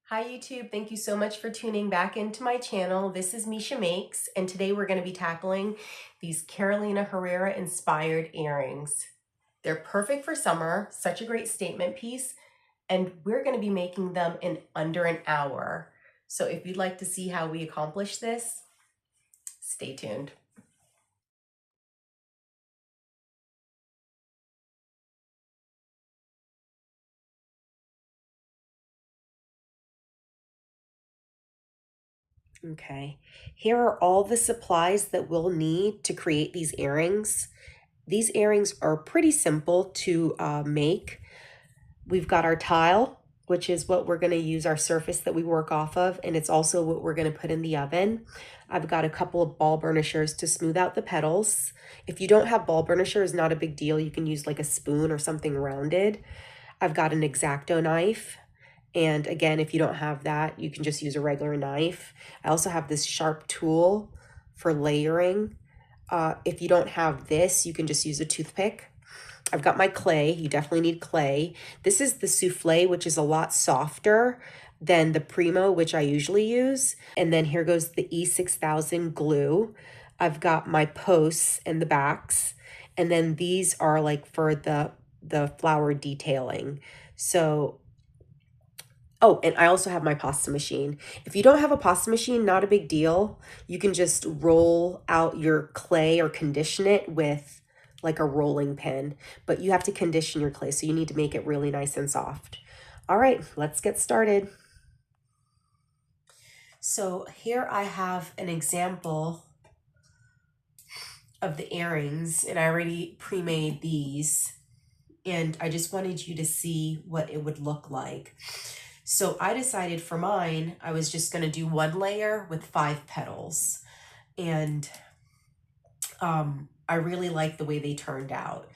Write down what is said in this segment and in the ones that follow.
Hi YouTube, thank you so much for tuning back into my channel. This is Misha Makes, and today we're going to be tackling these Carolina Herrera inspired earrings. They're perfect for summer, such a great statement piece, and we're going to be making them in under an hour. So if you'd like to see how we accomplish this, stay tuned. Okay, here are all the supplies that we'll need to create these earrings. These earrings are pretty simple to make. We've got our tile, which is what we're going to use our surface that we work off of, and it's also what we're going to put in the oven. I've got a couple of ball burnishers to smooth out the petals. If you don't have ball burnishers, not a big deal. You can use like a spoon or something rounded. I've got an X-Acto knife. And again, if you don't have that, you can just use a regular knife. I also have this sharp tool for layering. If you don't have this, you can just use a toothpick. I've got my clay. You definitely need clay. This is the Souffle, which is a lot softer than the Primo, which I usually use. And then here goes the E6000 glue. I've got my posts and the backs. And then these are like for the flower detailing. So, oh, and I also have my pasta machine. If you don't have a pasta machine, not a big deal. You can just roll out your clay or condition it with like a rolling pin, but you have to condition your clay, so you need to make it really nice and soft. All right, let's get started. So here I have an example of the earrings, and I already pre-made these, and I just wanted you to see what it would look like. So I decided for mine, I was just gonna do one layer with 5 petals, and I really like the way they turned out.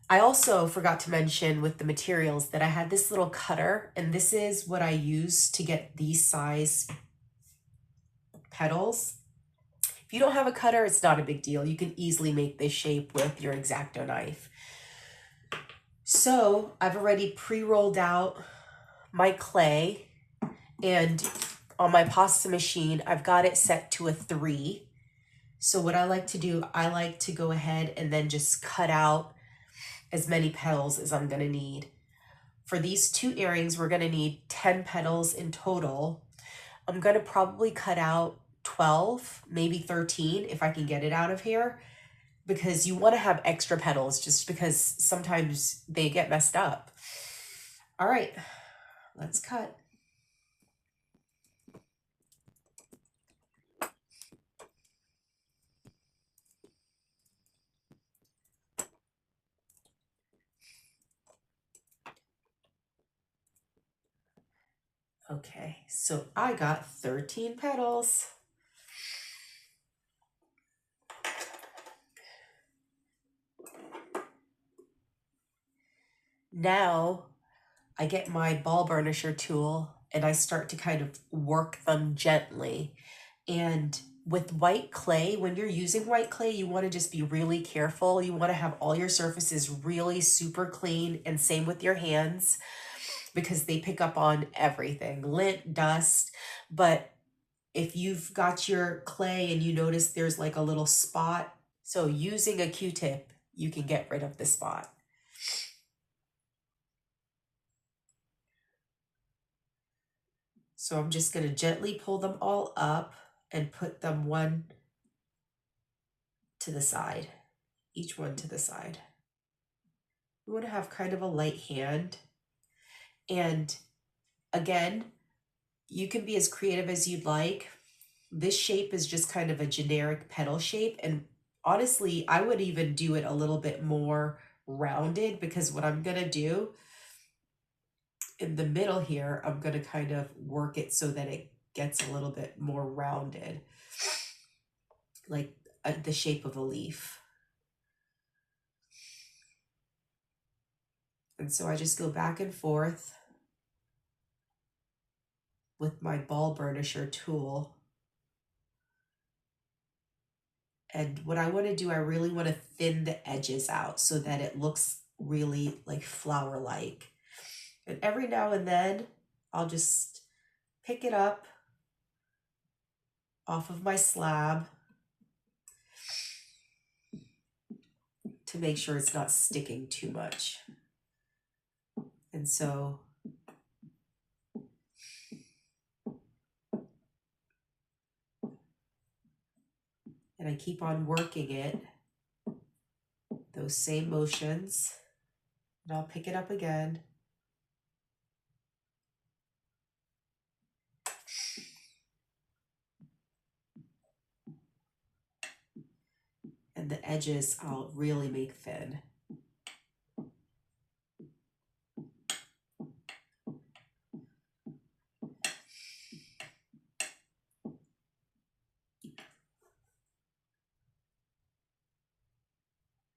I also forgot to mention with the materials that I had this little cutter, and this is what I use to get these size petals. If you don't have a cutter, it's not a big deal. You can easily make this shape with your X-Acto knife. So I've already pre-rolled out my clay, and on my pasta machine, I've got it set to a 3. So what I like to do, I like to go ahead and then just cut out as many petals as I'm gonna need. For these 2 earrings, we're gonna need 10 petals in total. I'm gonna probably cut out 12, maybe 13 if I can get it out of here, because you wanna have extra petals just because sometimes they get messed up. All right, let's cut. Okay, so I got 13 petals. Now I get my ball burnisher tool and I start to kind of work them gently. And with white clay, when you're using white clay, you want to just be really careful. You want to have all your surfaces really super clean, and same with your hands, because they pick up on everything, lint, dust. But if you've got your clay and you notice there's like a little spot, so using a Q-tip, you can get rid of the spot. So I'm just going to gently pull them all up and put them one to the side, each one to the side. We want to have kind of a light hand. And again, you can be as creative as you'd like. This shape is just kind of a generic petal shape. And honestly, I would even do it a little bit more rounded, because what I'm going to do in the middle here, I'm going to kind of work it so that it gets a little bit more rounded, like the shape of a leaf. And so I just go back and forth with my ball burnisher tool. And what I want to do, I really want to thin the edges out so that it looks really like flower-like. And every now and then, I'll just pick it up off of my slab to make sure it's not sticking too much. And so I keep on working it, those same motions, and I'll pick it up again. And the edges I'll really make thin.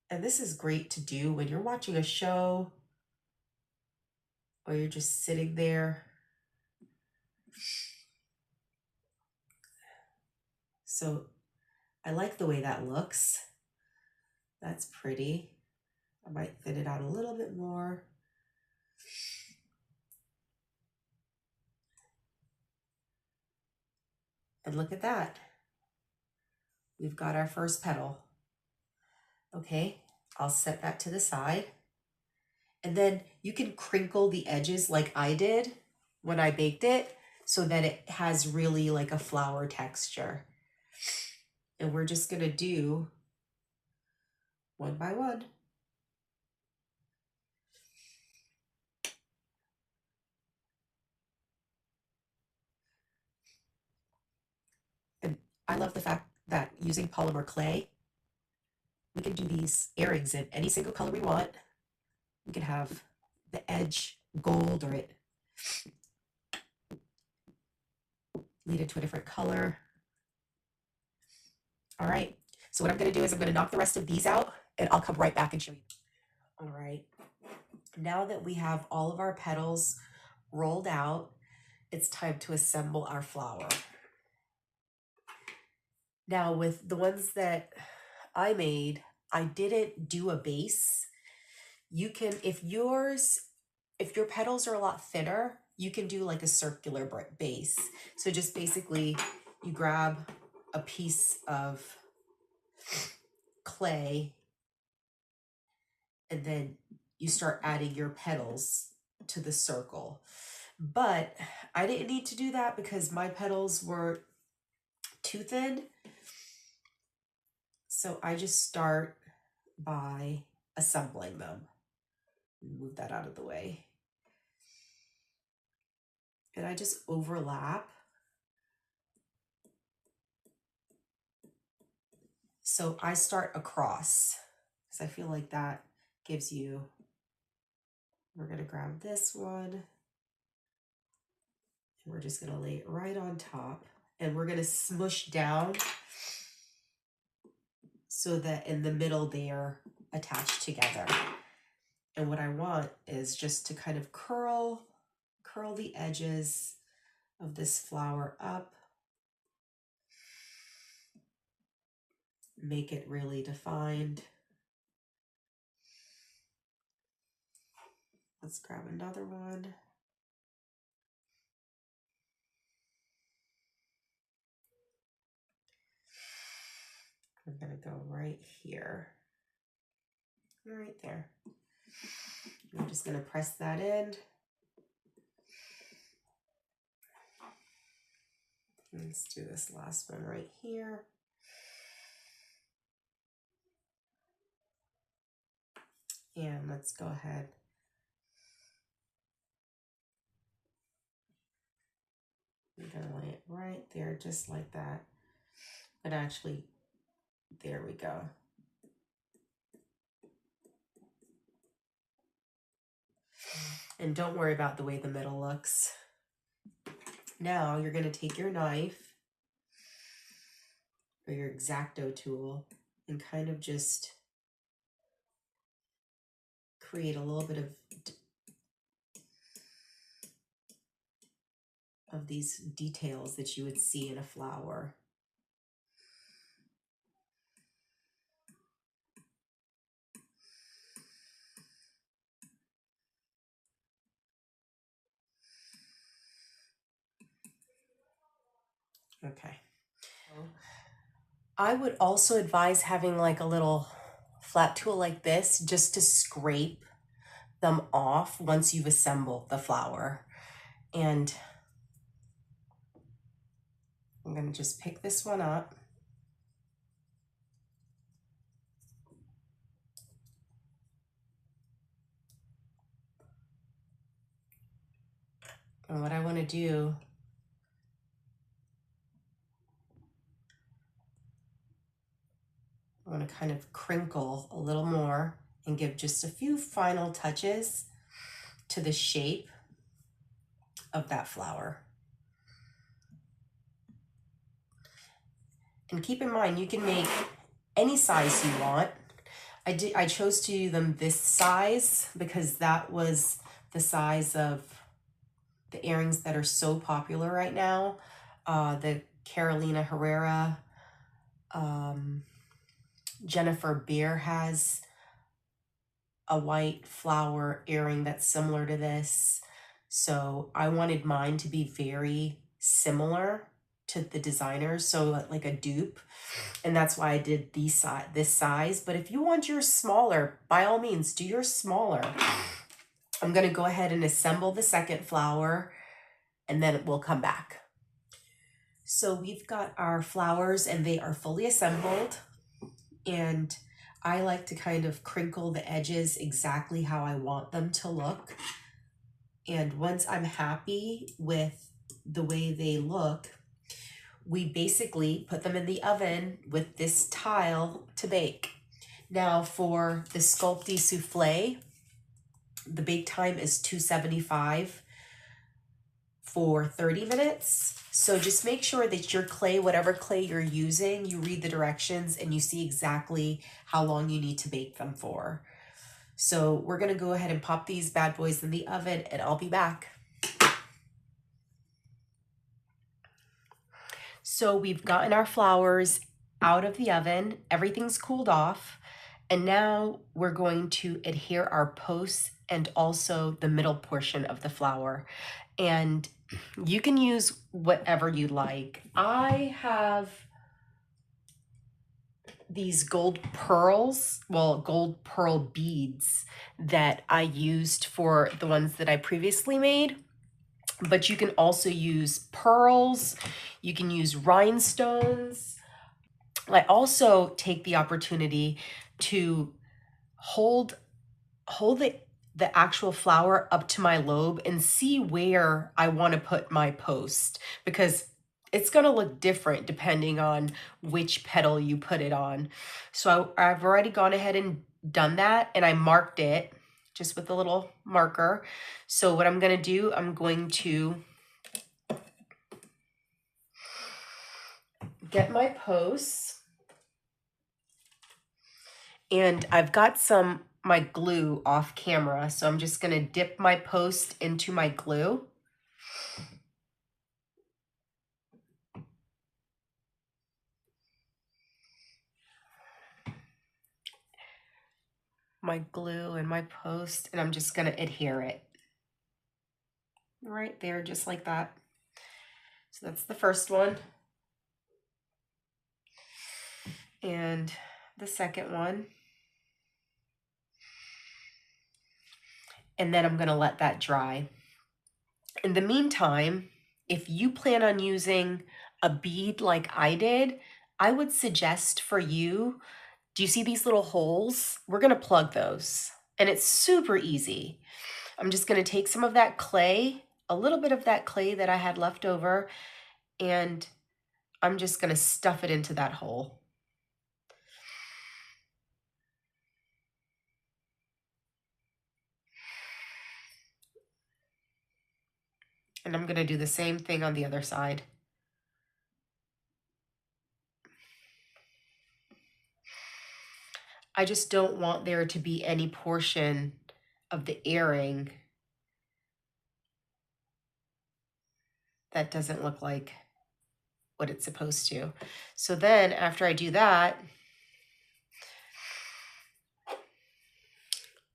And this is great to do when you're watching a show or you're just sitting there. So I like the way that looks. That's pretty. I might thin it out a little bit more. And look at that. We've got our first petal. Okay, I'll set that to the side. And then you can crinkle the edges like I did when I baked it so that it has really like a flower texture. And we're just gonna do one by one. And I love the fact that using polymer clay, we can do these earrings in any single color we want. We can have the edge gold or it lead into a different color. All right, so what I'm gonna do is I'm gonna knock the rest of these out and I'll come right back and show you. All right, now that we have all of our petals rolled out, it's time to assemble our flower. Now with the ones that I made, I didn't do a base. You can, if your petals are a lot thinner, you can do like a circular base. So just basically you grab a piece of clay and then you start adding your petals to the circle. But I didn't need to do that because my petals were too thin. So I just start by assembling them. Move that out of the way. And I just overlap. So I start across because I feel like that gives you, we're gonna grab this one and we're just gonna lay it right on top and we're gonna smush down so that in the middle they're attached together. And what I want is just to kind of curl the edges of this flower up, make it really defined. Let's grab another one. We're gonna go right here, right there. I'm just gonna press that in. Let's do this last one right here. And let's go ahead. We're gonna lay it right there, just like that. But actually, there we go. And don't worry about the way the middle looks. Now you're gonna take your knife or your X-Acto tool and kind of just create a little bit of these details that you would see in a flower. Okay. I would also advise having like a little flat tool like this just to scrape them off once you've assembled the flower. And I'm going to just pick this one up. And what I want to do, I want to kind of crinkle a little more and give just a few final touches to the shape of that flower. And keep in mind, you can make any size you want. I chose to do them this size because that was the size of the earrings that are so popular right now. The Carolina Herrera, Jennifer Beer has a white flower earring that's similar to this. So I wanted mine to be very similar to the designers, so like a dupe. And that's why I did this size. But if you want yours smaller, by all means, do yours smaller. I'm going to go ahead and assemble the second flower, and then we'll come back. So we've got our flowers and they are fully assembled. And I like to kind of crinkle the edges exactly how I want them to look. And once I'm happy with the way they look, we basically put them in the oven with this tile to bake. Now for the Sculpey Souffle, the bake time is 275 for 30 minutes. So just make sure that your clay, whatever clay you're using, you read the directions and you see exactly how long you need to bake them for. So we're gonna go ahead and pop these bad boys in the oven and I'll be back. So we've gotten our flowers out of the oven, everything's cooled off, and now we're going to adhere our posts and also the middle portion of the flower. And you can use whatever you like. I have these gold pearls, well, gold pearl beads that I used for the ones that I previously made. But you can also use pearls, you can use rhinestones. I also take the opportunity to hold the actual flower up to my lobe and see where I want to put my post, because it's going to look different depending on which petal you put it on. So I've already gone ahead and done that, and I marked it just with a little marker. So what I'm going to do, I'm going to get my posts, and I've got my glue off camera, so I'm just going to dip my post into my glue. My glue and my post, and I'm just going to adhere it right there, just like that. So that's the first one. And the second one. And then I'm going to let that dry. In the meantime, if you plan on using a bead like I did, I would suggest for you, do you see these little holes? We're going to plug those. And it's super easy. I'm just going to take some of that clay, a little bit of that clay that I had left over, and I'm just going to stuff it into that hole. And I'm going to do the same thing on the other side. I just don't want there to be any portion of the earring that doesn't look like what it's supposed to. So then after I do that,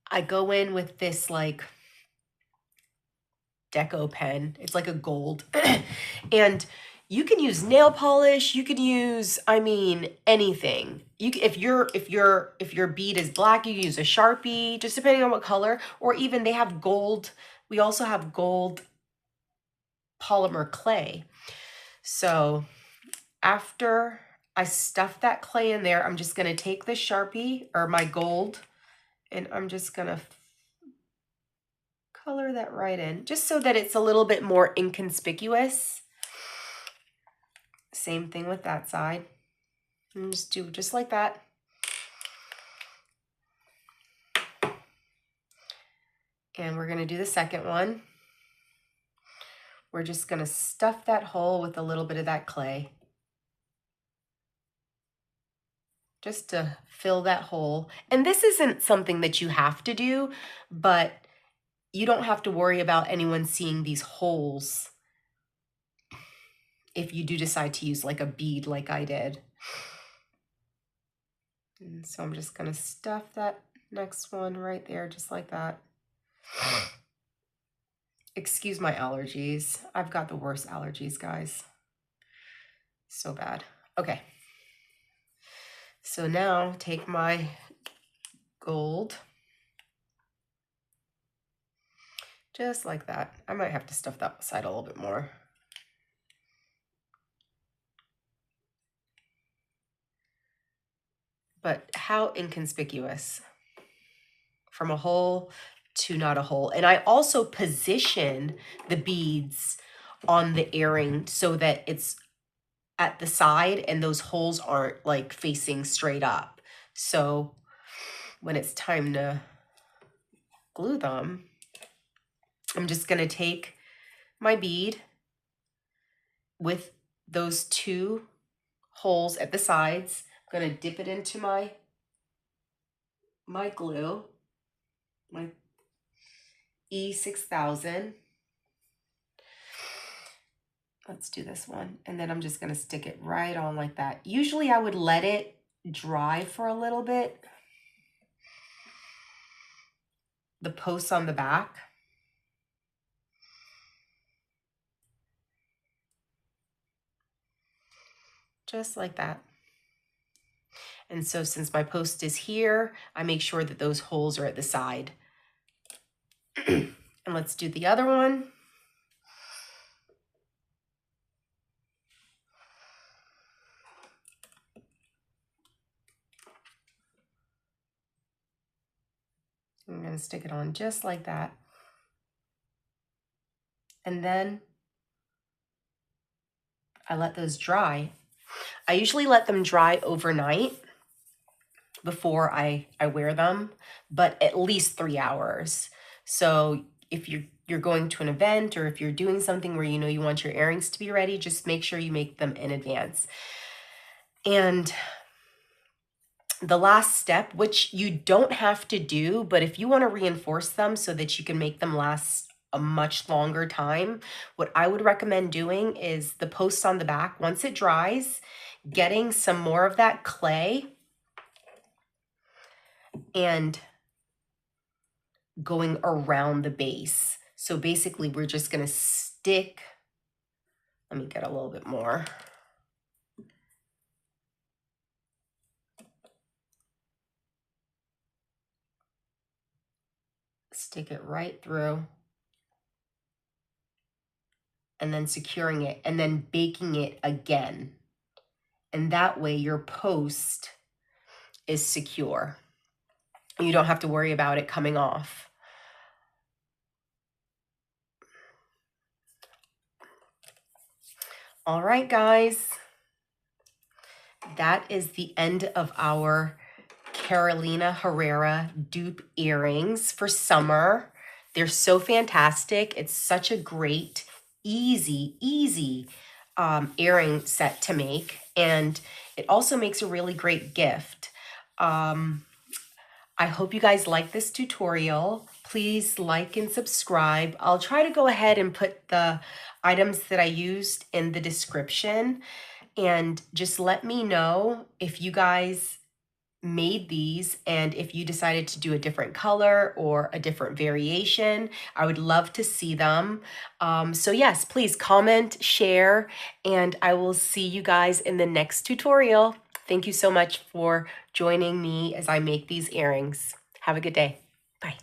I go in with this like Deco pen. It's like a gold. And You can use nail polish. You can use, I mean, anything. If your bead is black, you use a Sharpie, just depending on what color. Or even they have gold. We also have gold polymer clay. So after I stuff that clay in there, I'm just gonna take the Sharpie or my gold, and I'm just gonna color that right in, just so that it's a little bit more inconspicuous. Same thing with that side. And just do just like that. And we're gonna do the second one. We're just gonna stuff that hole with a little bit of that clay, just to fill that hole. And this isn't something that you have to do, but you don't have to worry about anyone seeing these holes if you do decide to use like a bead like I did. And so I'm just gonna stuff that next one right there, just like that. Excuse my allergies. I've got the worst allergies, guys. So bad. Okay. So now take my gold, just like that. I might have to stuff that side a little bit more. But how inconspicuous from a hole to not a hole. And I also position the beads on the earring so that it's at the side and those holes aren't like facing straight up. So when it's time to glue them, I'm just gonna take my bead with those two holes at the sides. I'm gonna dip it into my glue, my E6000. Let's do this one. And then I'm just gonna stick it right on like that. Usually I would let it dry for a little bit. The posts on the back. Just like that. And so since my post is here, I make sure that those holes are at the side. And let's do the other one. I'm going to stick it on just like that. And then I let those dry. I usually let them dry overnight before I wear them, but at least 3 hours. So if you're going to an event, or if you're doing something where you know you want your earrings to be ready, just make sure you make them in advance. And the last step, which you don't have to do, but if you want to reinforce them so that you can make them last a much longer time, what I would recommend doing is the posts on the back, once it dries, getting some more of that clay and going around the base. So basically we're just going to stick, let me get a little bit more. Stick it right through, and then securing it, and then baking it again. And that way your post is secure. You don't have to worry about it coming off. All right, guys. That is the end of our Carolina Herrera dupe earrings for summer. They're so fantastic. It's such a great, easy earring set to make. And it also makes a really great gift. I hope you guys like this tutorial. Please like and subscribe. I'll try to go ahead and put the items that I used in the description, and just let me know if you guys made these, and if you decided to do a different color or a different variation, I would love to see them. So yes, please comment, share, and I will see you guys in the next tutorial. Thank you so much for joining me as I make these earrings. Have a good day. Bye.